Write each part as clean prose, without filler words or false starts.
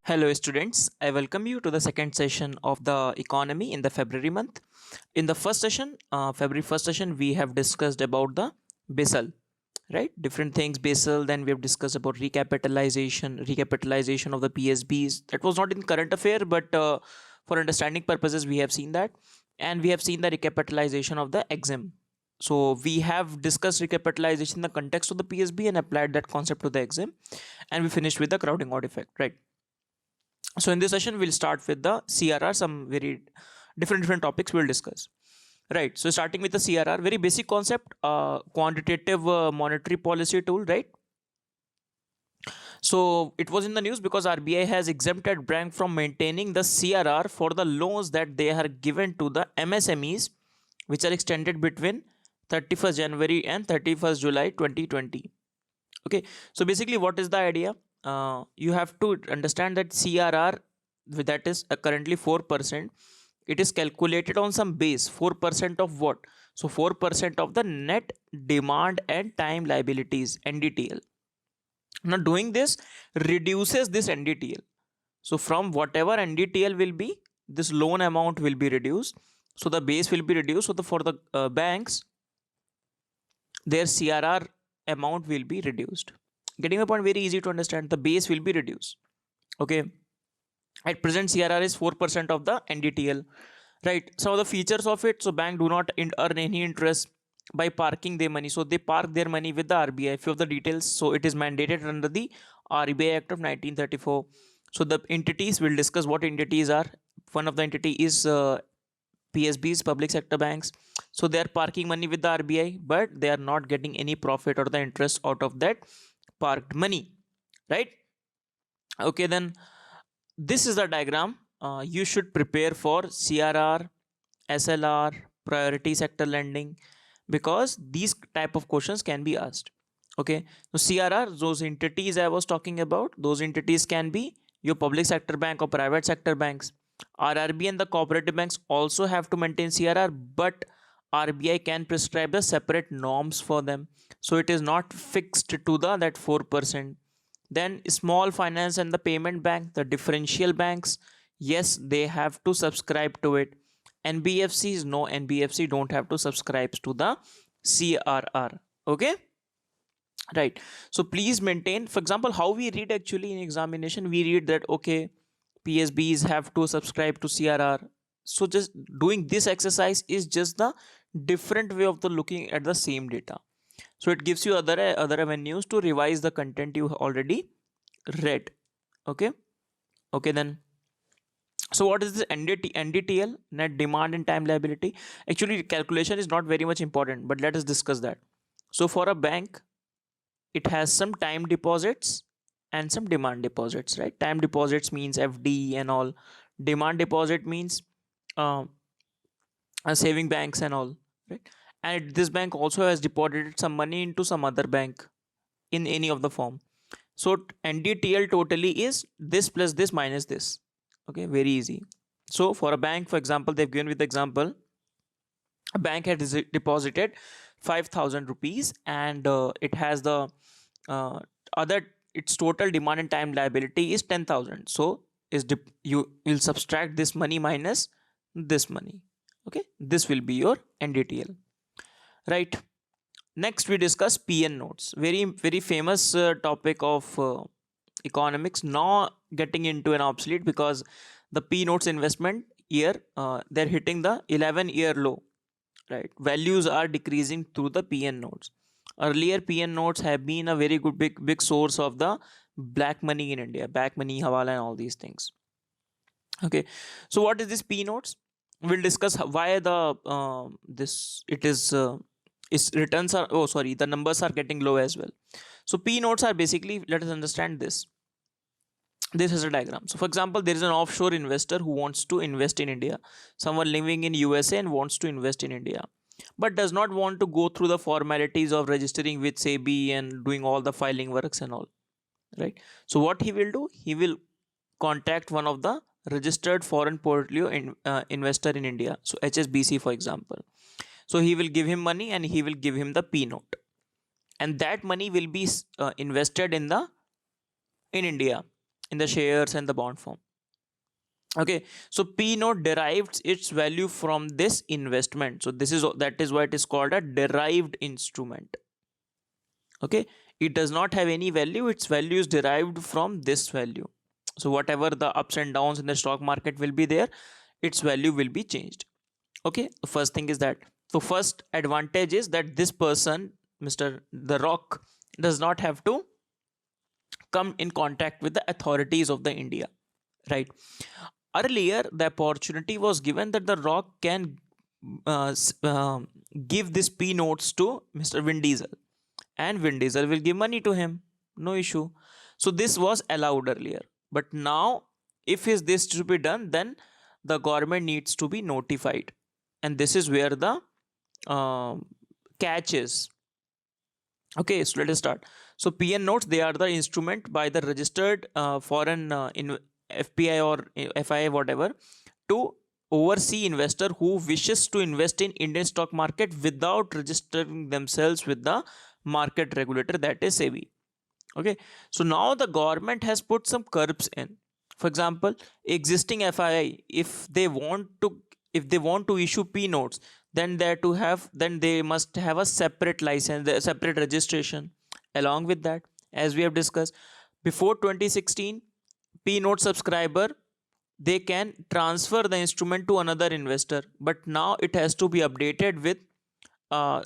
Hello students, I welcome you to the second session of the economy in the February month. In the first session, February first session, we have discussed about the Basel, right? Different things Basel. Then we have discussed about recapitalization of the PSBs. That was not in current affair, but for understanding purposes, we have seen that, and we have seen the recapitalization of the EXIM. So we have discussed recapitalization in the context of the PSB and applied that concept to the EXIM, and we finished with the crowding out effect, right? So in this session, we'll start with the CRR, some very different topics we'll discuss. Right. So starting with the CRR, very basic concept, quantitative monetary policy tool, right? So it was in the news because RBI has exempted bank from maintaining the CRR for the loans that they are given to the MSMEs, which are extended between 31st January and 31st July 2020. Okay, so basically what is the idea? You have to understand that CRR, that is currently 4%, it is calculated on some base. 4% of what? So 4% of the net demand and time liabilities, NDTL. Now doing this reduces this NDTL. So from whatever NDTL will be, this loan amount will be reduced. So the base will be reduced. So for the banks, their CRR amount will be reduced. Getting my point, very easy to understand. The base will be reduced. Okay. At present, CRR is 4% of the NDTL. Right. Some of the features of it. So bank do not earn any interest by parking their money. So they park their money with the RBI. Few of the details. So it is mandated under the RBI Act of 1934. So the entities, we'll discuss what entities are. One of the entity is PSBs, public sector banks. So they are parking money with the RBI, but they are not getting any profit or the interest out of that parked money, right? Okay, then this is the diagram. You should prepare for CRR, SLR, priority sector lending, because these type of questions can be asked. Okay, so CRR, those entities I was talking about, those entities can be your public sector bank or private sector banks. RRB and the cooperative banks also have to maintain CRR, but RBI can prescribe the separate norms for them. So it is not fixed to the that 4%. Then small finance and the payment bank, the differential banks, yes, they have to subscribe to it. NBFCs, no, NBFC don't have to subscribe to the CRR. Okay, right. So please maintain, for example, how we read actually in examination, we read that okay, PSBs have to subscribe to CRR. So just doing this exercise is just the different way of the looking at the same data. So it gives you other avenues to revise the content you already read. Okay. Okay, then. So what is this NDTL, net demand and time liability? Actually, calculation is not very much important, but let us discuss that. So for a bank, it has some time deposits and some demand deposits, right? Time deposits means FD and all. Demand deposit means uh, saving banks and all, right? And this bank also has deposited some money into some other bank in any of the form. So NDTL totally is this plus this minus this. Okay, very easy. So for a bank, for example, they've given with the example, a bank has deposited 5,000 rupees, and it has the uh, other, its total demand and time liability is 10,000. So you will subtract this money minus this money. Okay, this will be your NDTL, right? Next we discuss PN notes, very famous topic of economics, now getting into an obsolete because the P notes investment year, they're hitting the 11-year low, right? Values are decreasing through the PN notes. Earlier PN notes have been a very good big source of the black money in India, black money, hawala and all these things. Okay, so what is this P notes? We'll discuss why the this it is its returns are, oh sorry, the numbers are getting low as well. So P notes are basically, let us understand this is a diagram. So for example, there is an offshore investor who wants to invest in India, someone living in USA and wants to invest in India, but does not want to go through the formalities of registering with SEBI and doing all the filing works and all, right? So what he will do, he will contact one of the registered foreign portfolio investor in India, so HSBC for example. So he will give him money and he will give him the P note, and that money will be invested in the in India in the shares and the bond form. Okay, so P note derives its value from this investment. So that is why it is called a derived instrument. Okay, it does not have any value, its value is derived from this value. So whatever the ups and downs in the stock market will be there, its value will be changed. Okay, the first thing is that. So first advantage is that this person, Mr. The Rock, does not have to come in contact with the authorities of the India, right? Earlier the opportunity was given that the Rock can uh, s- um, give this P notes to Mr. Vin Diesel, and Vin Diesel will give money to him, no issue. So this was allowed earlier, but now if is this to be done, then the government needs to be notified, and this is where the um, catch is. Okay, so let us start. So PN notes, they are the instrument by the registered foreign in FPI or FIA whatever, to oversee investor who wishes to invest in Indian stock market without registering themselves with the market regulator, that is SEBI. Okay, so now the government has put some curbs in. For example, existing FII, if they want to issue P notes, then they must have a separate license, a separate registration. Along with that, as we have discussed before 2016, P note subscriber, they can transfer the instrument to another investor, but now it has to be updated with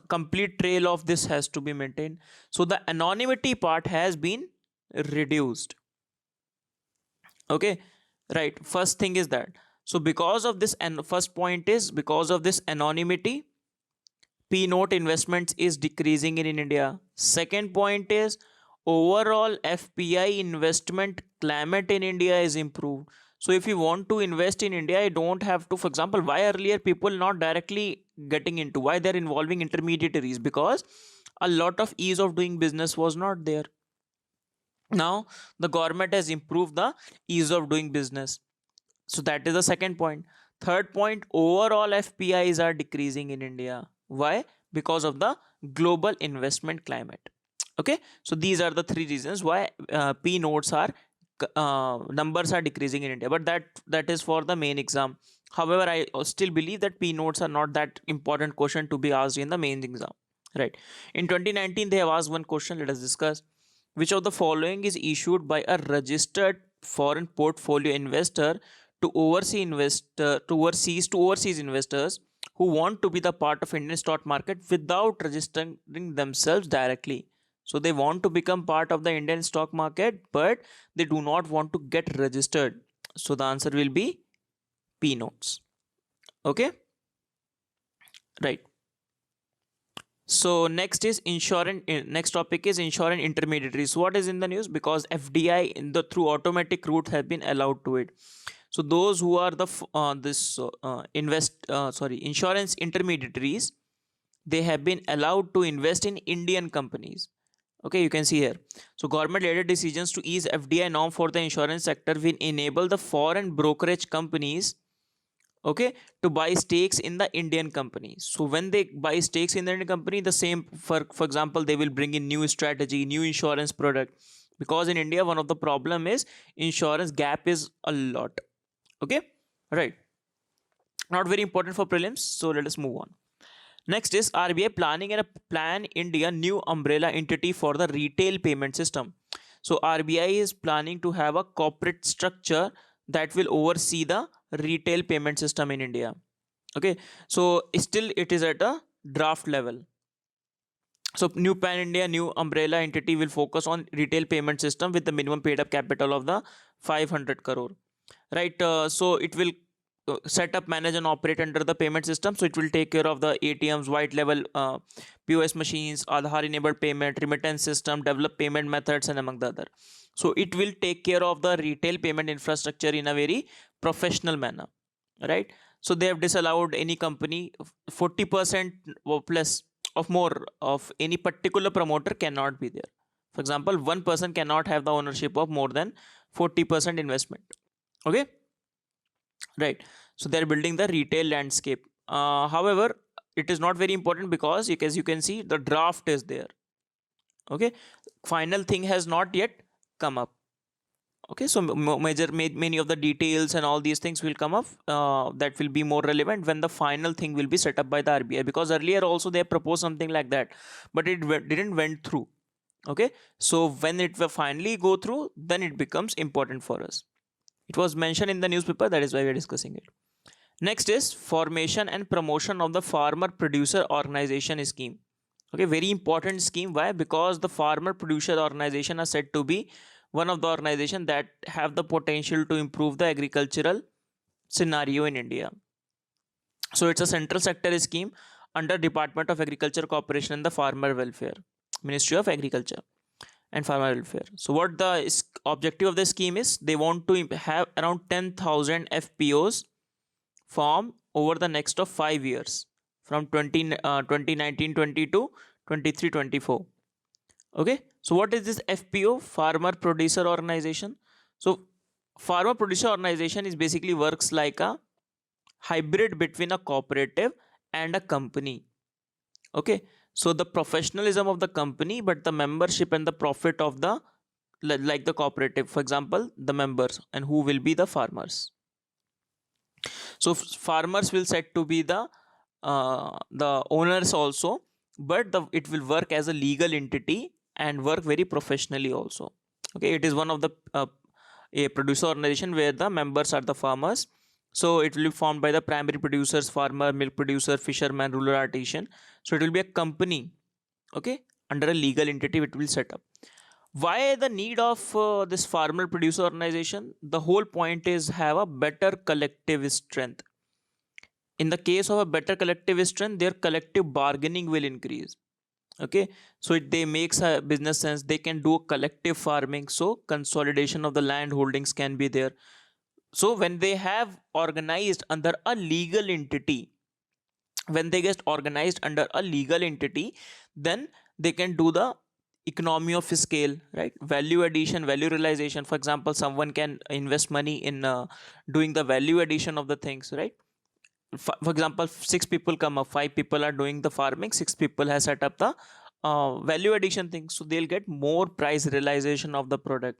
complete trail of this has to be maintained. So the anonymity part has been reduced. Okay, right, first thing is that. So because of this, and first point is because of this anonymity, P note investments is decreasing in India. Second point is overall FPI investment climate in India is improved. So if you want to invest in India, you don't have to, for example, why earlier people not directly getting into, why they're involving intermediaries, because a lot of ease of doing business was not there. Now the government has improved the ease of doing business. So that is the second point. Third point, overall FPIs are decreasing in India. Why? Because of the global investment climate. Okay, so these are the three reasons why P notes are numbers are decreasing in India. But that is for the main exam. However, I still believe that P notes are not that important question to be asked in the main exam. Right. In 2019, they have asked one question. Let us discuss. Which of the following is issued by a registered foreign portfolio investor to overseas investors who want to be the part of Indian stock market without registering themselves directly? So they want to become part of the Indian stock market, but they do not want to get registered. So the answer will be P notes. Okay, right. So next is insurance. Next topic is insurance intermediaries. What is in the news? Because FDI in the through automatic route have been allowed to it. So those who are the this invest sorry insurance intermediaries, they have been allowed to invest in Indian companies. Okay, you can see here. So government later decisions to ease FDI norm for the insurance sector will enable the foreign brokerage companies, okay, to buy stakes in the Indian company. So when they buy stakes in the Indian company, the same, for example, they will bring in new strategy, new insurance product, because in India one of the problem is insurance gap is a lot. Okay, right, not very important for prelims, so let us move on. Next is RBI planning and a plan India new umbrella entity for the retail payment system. So RBI is planning to have a corporate structure that will oversee the retail payment system in India. Okay, so still it is at a draft level. So new pan India new umbrella entity will focus on retail payment system with the minimum paid up capital of the 500 crore, right? So it will set up, manage and operate under the payment system. So it will take care of the ATMs, white level POS machines, Aadhaar enabled payment, remittance system, develop payment methods, and among the other. So it will take care of the retail payment infrastructure in a very professional manner, right? So they have disallowed any company 40% or plus of more of any particular promoter cannot be there. For example, one person cannot have the ownership of more than 40% investment. Okay, right. So they're building the retail landscape. However, it is not very important because as you can see, the draft is there. Okay, final thing has not yet come up. Okay, so many of the details and all these things will come up, that will be more relevant when the final thing will be set up by the RBI, because earlier also they proposed something like that, but it didn't went through. Okay, so when it will finally go through, then it becomes important for us. It was mentioned in the newspaper, that is why we are discussing it. Next is formation and promotion of the farmer producer organization scheme. Okay, very important scheme. Why? Because the farmer producer organization are said to be one of the organization that have the potential to improve the agricultural scenario in India. So it's a central sector scheme under Department of Agriculture, Cooperation and the Farmer Welfare, Ministry of Agriculture and Farmer Welfare. So what the objective of the scheme is, they want to have around 10,000 FPOs form over the next of 5 years, from 2019-20 to 23-24. Okay, so what is this FPO, farmer producer organization? So farmer producer organization is basically works like a hybrid between a cooperative and a company. Okay, so the professionalism of the company, but the membership and the profit of the, like the cooperative, for example, the members, and who will be the farmers. So farmers will said to be the owners also, but it will work as a legal entity and work very professionally also. Okay, it is one of the a producer organization where the members are the farmers. So it will be formed by the primary producers, farmer, milk producer, fisherman, rural artisan. So it will be a company. Okay, under a legal entity it will set up. Why the need of this farmer producer organization? The whole point is have a better collective strength. In the case of a better collective strength, their collective bargaining will increase. Okay, so they makes a business sense, they can do collective farming, so consolidation of the land holdings can be there. So when they have organized under a legal entity, when they get organized under a legal entity, then they can do the economy of scale, right? Value addition, value realization. For example, someone can invest money in doing the value addition of the things, right? For example, 6 people come up, 5 people are doing the farming, 6 people has set up the value addition thing, so they'll get more price realization of the product,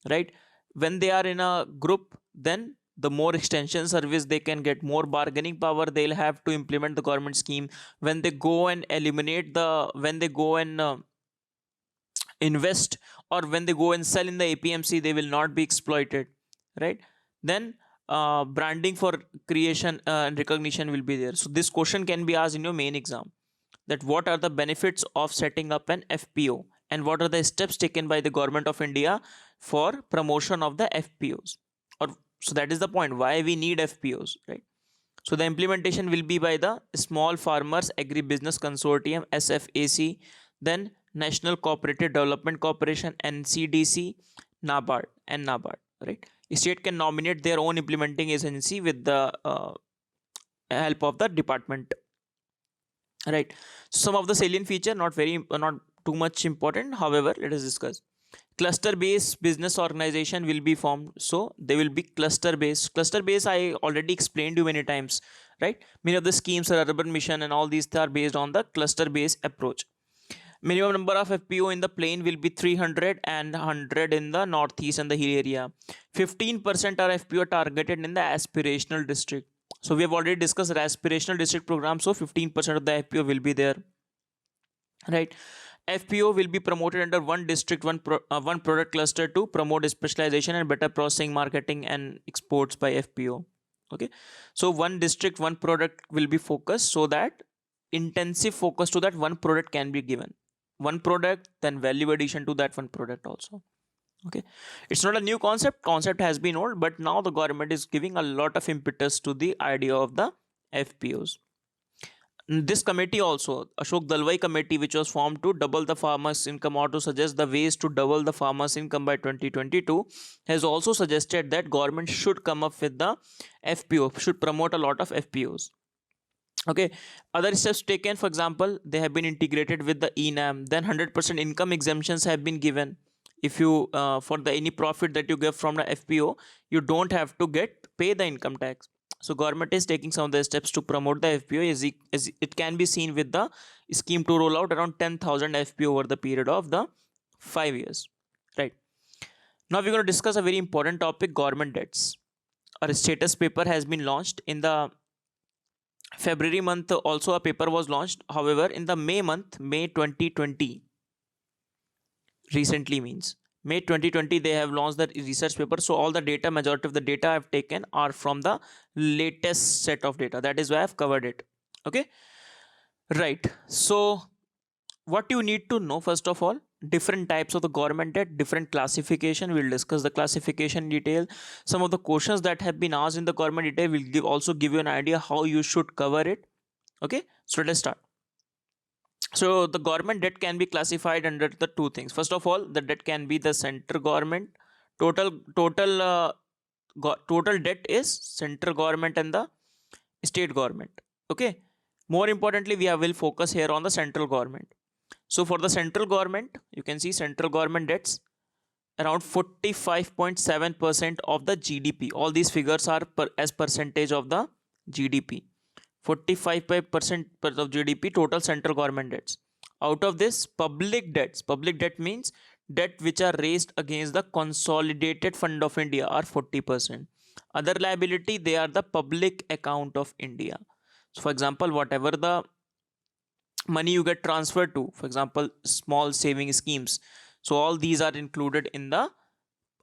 right? When they are in a group, then the more extension service they can get, more bargaining power they'll have to implement the government scheme. When they go and eliminate the, when they go and invest, or when they go and sell in the APMC, they will not be exploited, right? Then branding for creation and recognition will be there. So this question can be asked in your main exam, that what are the benefits of setting up an FPO, and what are the steps taken by the government of India for promotion of the FPOs, or so that is the point why we need FPOs, right? So the implementation will be by the Small Farmers Agribusiness Consortium, SFAC, then National Cooperative Development Corporation, NCDC, NABARD, and NABARD, right? State can nominate their own implementing agency with the help of the department, right? Some of the salient feature, not too much important, however, let us discuss. Cluster based business organization will be formed, so they will be cluster based. I already explained you many times, right? Many of the schemes are urban mission and all these are based on the cluster based approach. Minimum number of FPO in the plain will be 300 and 100 in the northeast and the hill area. 15% are FPO targeted in the aspirational district. So we have already discussed aspirational district program. So 15% of the FPO will be there, right? FPO will be promoted under one district, one product cluster to promote specialization and better processing, marketing, and exports by FPO. Okay, so one district, one product will be focused, so that intensive focus to that one product can be given. One product, then value addition to that one product also. Okay, it's not a new concept has been old, but now the government is giving a lot of impetus to the idea of the FPOs. This committee also, Ashok Dalwai committee, which was formed to double the farmers income or to suggest the ways to double the farmers income by 2022, has also suggested that government should come up with the FPO, should promote a lot of FPOs. Okay, other steps taken, for example, they have been integrated with the ENAM, then 100% income exemptions have been given. If you for the any profit that you get from the FPO, you don't have to pay the income tax. So government is taking some of the steps to promote the FPO, as it can be seen with the scheme to roll out around 10,000 FPO over the period of the 5 years, right? Now we're going to discuss a very important topic, government debts. Our status paper has been launched in the February month. Also a paper was launched. However, in the May month, May 2020, recently means May 2020, they have launched the research paper. So all the data, majority of the data I've taken are from the latest set of data. That is why I've covered it. Okay, right. So what you need to know, first of all, different types of the government debt, different classification. We'll discuss the classification detail. Some of the questions that have been asked in the government detail will also give you an idea how you should cover it. Okay, so let's start. So the government debt can be classified under the two things. First of all, the debt can be the central government. Total debt is central government and the state government. Okay, more importantly, will focus here on the central government. So for the central government, you can see central government debts around 45.7% of the GDP. All these figures are as percentage of the GDP. 45% of GDP total central government debts. Out of this, public debts, public debt means debt which are raised against the consolidated fund of India, are 40%. Other liability, they are the public account of India. So for example, whatever the money you get transferred to, for example, small saving schemes, so all these are included in the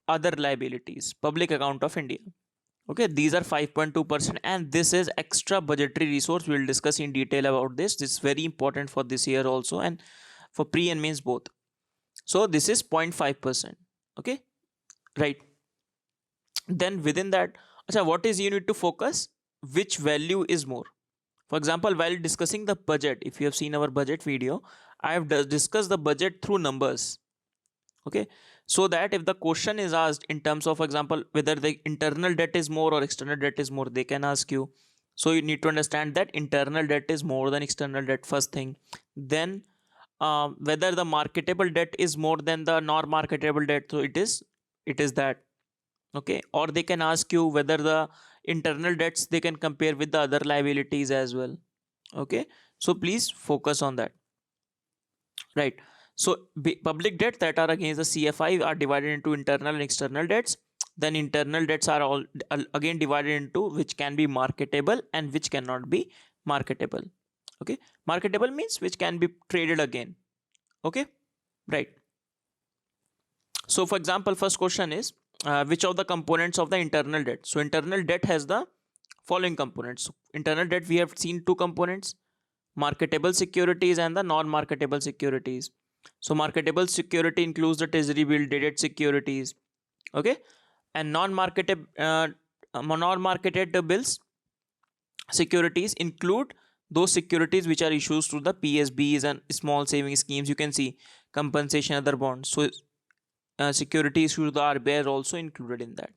other liabilities, public account of India. Okay, these are 5.2%, and this is extra budgetary resource. We'll discuss in detail about this. This is very important for this year also, and for pre and mains both. So this is 0.5%. Okay, right. Then within that, what is you need to focus? Which value is more? For example, while discussing the budget, if you have seen our budget video, I have discussed the budget through numbers. Okay, so that if the question is asked in terms of, for example, whether the internal debt is more or external debt is more, they can ask you. So you need to understand that internal debt is more than external debt, first thing. Then whether the marketable debt is more than the non-marketable debt, so it is that. Okay, or they can ask you whether the internal debts they can compare with the other liabilities as well. Okay, so please focus on that, right? So public debt that are against the CFI are divided into internal and external debts. Then internal debts are all again divided into which can be marketable and which cannot be marketable. Okay, marketable means which can be traded again. Okay, right. So for example, first question is which of the components of the internal debt? So internal debt has the following components. So internal debt, we have seen two components: marketable securities and the non-marketable securities. So marketable security includes the treasury bill, dated securities. Okay, and non-marketed bills securities include those securities which are issued to the PSBs and small saving schemes. You can see compensation other bonds. So security issued to the RBI are also included in that.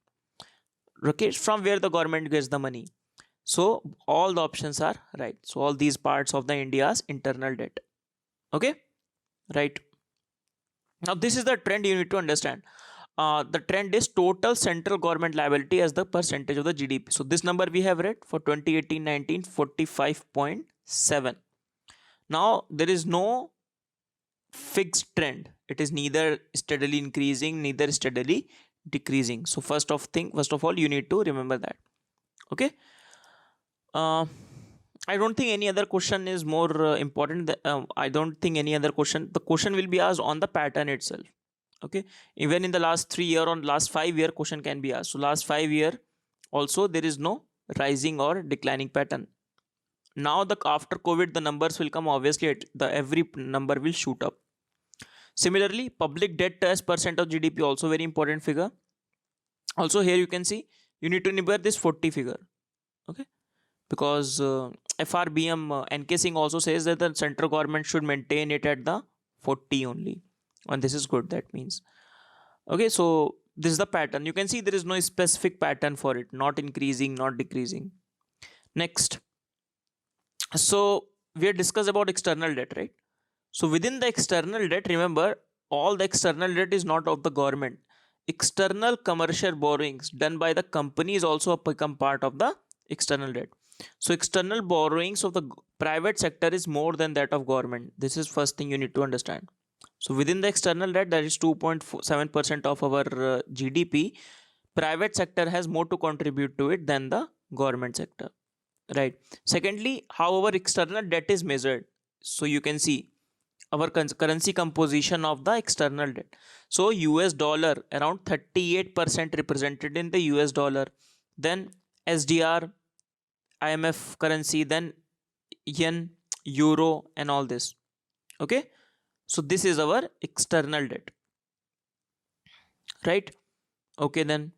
Okay, from where the government gets the money. So all the options are right. So all these parts of the India's internal debt. Okay, right. Now this is the trend you need to understand. The trend is total central government liability as the percentage of the GDP. So this number we have read for 2018-19, 45.7. Now there is no fixed trend. It is neither steadily increasing, neither steadily decreasing. So first of all, you need to remember that. Okay. I don't think any other question is more important. I don't think any other question. The question will be asked on the pattern itself. Okay. Even in the last 3 year or last 5 year, question can be asked. So last 5 year also there is no rising or declining pattern. Now after COVID, the numbers will come. Obviously, every number will shoot up. Similarly, public debt as percent of GDP, also very important figure. Also here you can see you need to remember this 40 figure. Okay, because FRBM NK Singh also says that the central government should maintain it at the 40 only, and this is good. That means okay. So this is the pattern. You can see there is no specific pattern for it, not increasing, not decreasing. Next, so we have discussed about external debt, right? So within the external debt, remember, all the external debt is not of the government. External commercial borrowings done by the companies also become part of the external debt. So external borrowings of the private sector is more than that of government. This is first thing you need to understand. So within the external debt, that is 2.7% of our GDP. Private sector has more to contribute to it than the government sector, right? Secondly, how our external debt is measured. So you can see our currency composition of the external debt. So US dollar around 38% represented in the US dollar, then SDR, IMF currency, then yen, euro, and all this. Okay, so this is our external debt, right? Okay, then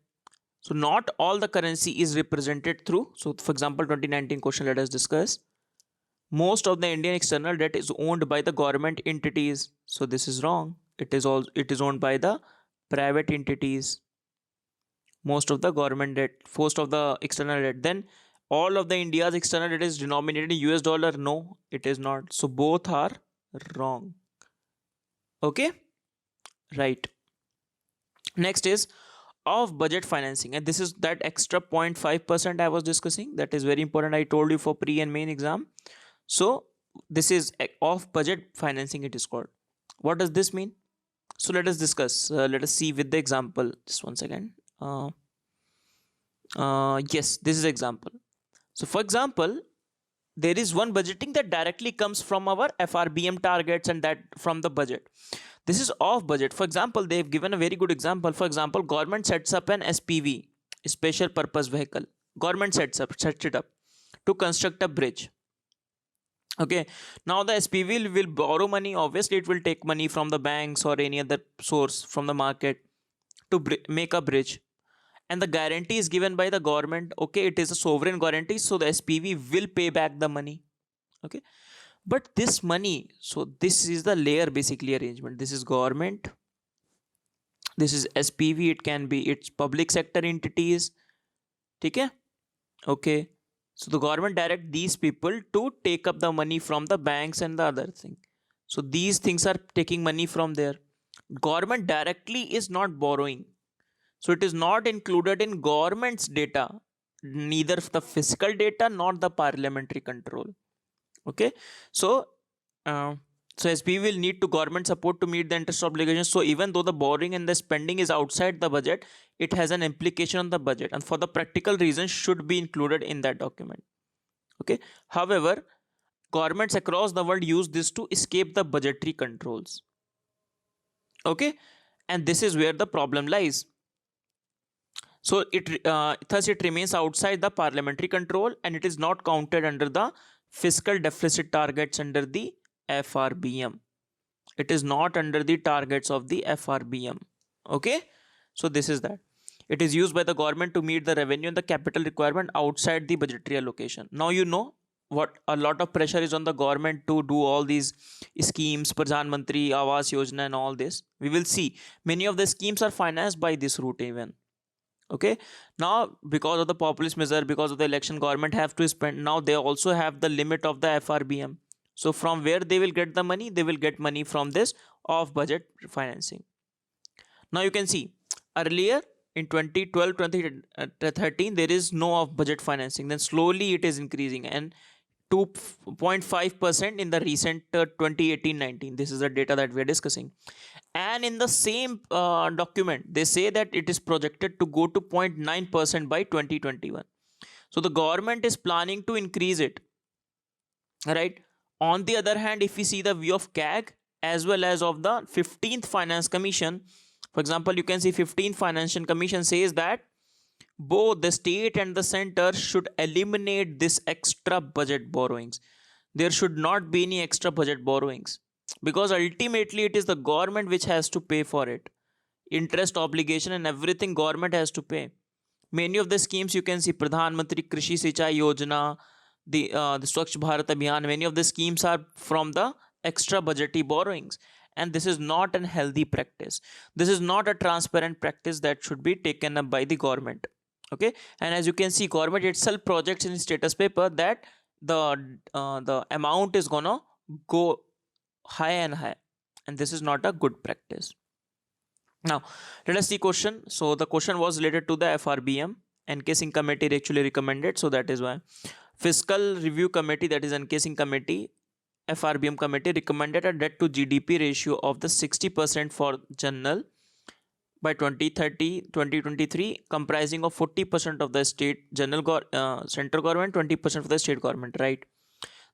so not all the currency is represented through. So for example, 2019 question, let us discuss. Most of the Indian external debt is owned by the government entities. So this is wrong. It is owned by the private entities. Most of the government debt, most of the external debt. Then all of the India's external debt is denominated in US dollar. No, it is not. So both are wrong. Okay, right. Next is off budget financing, and this is that extra 0.5% I was discussing. That is very important. I told you for pre and main exam. So this is off budget financing, it is called. What does this mean? So let us discuss. Let us see with the example. Just one second. Yes, this is example. So for example, there is one budgeting that directly comes from our FRBM targets and that from the budget. This is off budget. For example, they've given a very good example. For example, government sets up an SPV, special purpose vehicle. Government sets it up to construct a bridge. Okay, now the SPV will borrow money. Obviously, it will take money from the banks or any other source from the market to make a bridge. And the guarantee is given by the government. Okay, it is a sovereign guarantee, so the SPV will pay back the money. Okay, but this money, so this is the layer basically arrangement. This is government, this is SPV. It can be its public sector entities. Okay, okay. So the government direct these people to take up the money from the banks and the other thing. So these things are taking money from there. Government directly is not borrowing. So it is not included in government's data, neither the fiscal data nor the parliamentary control. Okay, so SPV will need to government support to meet the interest obligations. So even though the borrowing and the spending is outside the budget, it has an implication on the budget, and for the practical reasons should be included in that document. Okay, however, governments across the world use this to escape the budgetary controls. Okay, and this is where the problem lies. So thus it remains outside the parliamentary control, and it is not counted under the fiscal deficit targets under the FRBM. It is not under the targets of the FRBM. Okay, so this is that. It is used by the government to meet the revenue and the capital requirement outside the budgetary allocation. Now you know what a lot of pressure is on the government to do all these schemes, Pradhan Mantri Awas Yojana and all this. We will see many of the schemes are financed by this route even. Okay, now because of the populist measure, because of the election, government have to spend. Now they also have the limit of the FRBM. So from where they will get the money? They will get money from this off budget financing. Now you can see earlier in 2012 2013 there is no off budget financing, then slowly it is increasing, and 2.5% in the recent 2018-19. This is the data that we are discussing. And in the same document, they say that it is projected to go to 0.9% by 2021. So the government is planning to increase it, right? On the other hand, if we see the view of CAG as well as of the 15th Finance Commission, for example, you can see 15th Financial Commission says that both the state and the center should eliminate this extra budget borrowings. There should not be any extra budget borrowings, because ultimately it is the government which has to pay for it. Interest obligation and everything government has to pay. Many of the schemes you can see, Pradhan Mantri Krishi Sinchai Yojana, the Swachh Bharat Abhiyan, many of the schemes are from the extra budgetary borrowings, and this is not an healthy practice. This is not a transparent practice that should be taken up by the government. Okay, and as you can see, government itself projects in status paper that the amount is gonna go high and high, and this is not a good practice. Now let us see question. So the question was related to the FRBM. NK Singh committee actually recommended, so that is why fiscal review committee, that is NK Singh committee, FRBM committee recommended a debt to GDP ratio of the 60% for general by 2023, comprising of 40% of the state central government, 20% of the state government, right?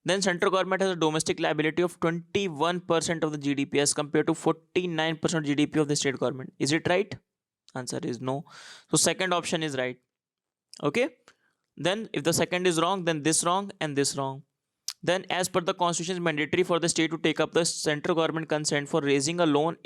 Then central government has a domestic liability of 21% of the GDP as compared to 49% GDP of the state government. Is it right? Answer is no. So second option is right. Okay. Then if the second is wrong, then this wrong and this wrong. Then as per the constitution, it's mandatory for the state to take up the central government consent for raising a loan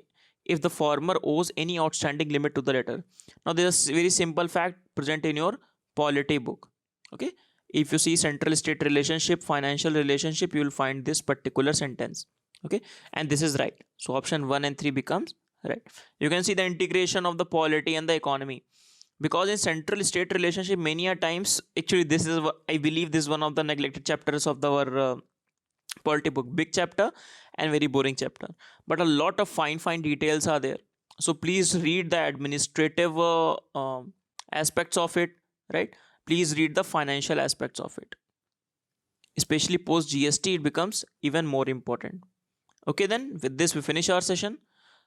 if the farmer owes any outstanding limit to the debtor. Now there's a very simple fact present in your polity book. Okay. If you see central state relationship, financial relationship, you will find this particular sentence. Okay. And this is right. So option 1 and 3 becomes right. You can see the integration of the polity and the economy. Because in central state relationship, many a times, actually this is, I believe this is one of the neglected chapters of our polity book. Big chapter and very boring chapter, but a lot of fine details are there. So please read the administrative aspects of it, right? Please read the financial aspects of it, especially post GST. It becomes even more important. Okay, then with this we finish our session.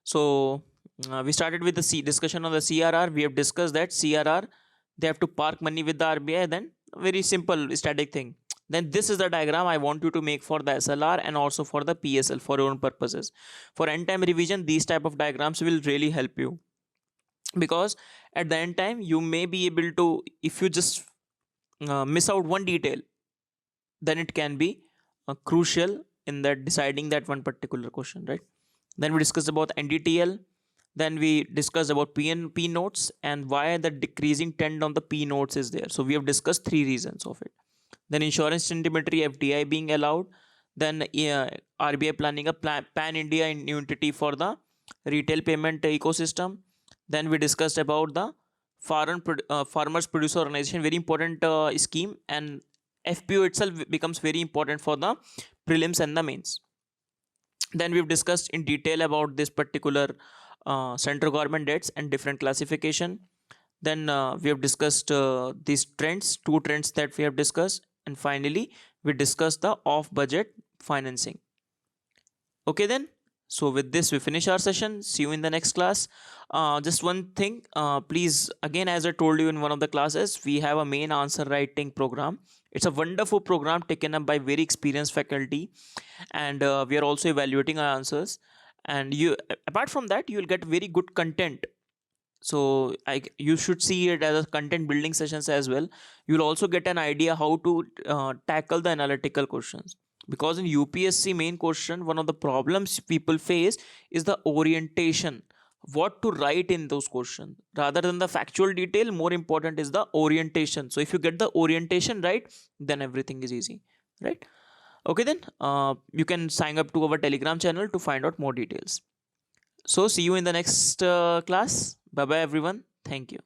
So we started with the discussion on the CRR. We have discussed that CRR, they have to park money with the RBI. Then very simple static thing. Then this is the diagram I want you to make for the SLR and also for the PSL for your own purposes. For end time revision, these type of diagrams will really help you, because at the end time you may be able to, if you just miss out one detail, then it can be crucial in that deciding that one particular question, right? Then we discussed about NDTL. Then we discussed about P notes and why the decreasing trend on the P notes is there. So we have discussed 3 reasons of it. Then insurance intermediary FDI being allowed. Then RBI planning a pan India entity for the retail payment ecosystem. Then we discussed about the farmers producer organization, very important scheme, and FPO itself becomes very important for the prelims and the mains. Then we've discussed in detail about this particular central government debts and different classification. Then we have discussed these trends, 2 trends that we have discussed. And finally, we discussed the off-budget financing. Okay then. So with this, we finish our session. See you in the next class. Just one thing, please, again, as I told you in one of the classes, we have a main answer writing program. It's a wonderful program taken up by very experienced faculty, and we are also evaluating our answers. And you, apart from that, you will get very good content. So you should see it as a content building sessions as well. You'll also get an idea how to tackle the analytical questions, because in UPSC main question, one of the problems people face is the orientation, what to write in those questions. Rather than the factual detail, more important is the orientation. So if you get the orientation right, then everything is easy, right? Okay, then you can sign up to our Telegram channel to find out more details. So see you in the next class. Bye bye everyone. Thank you.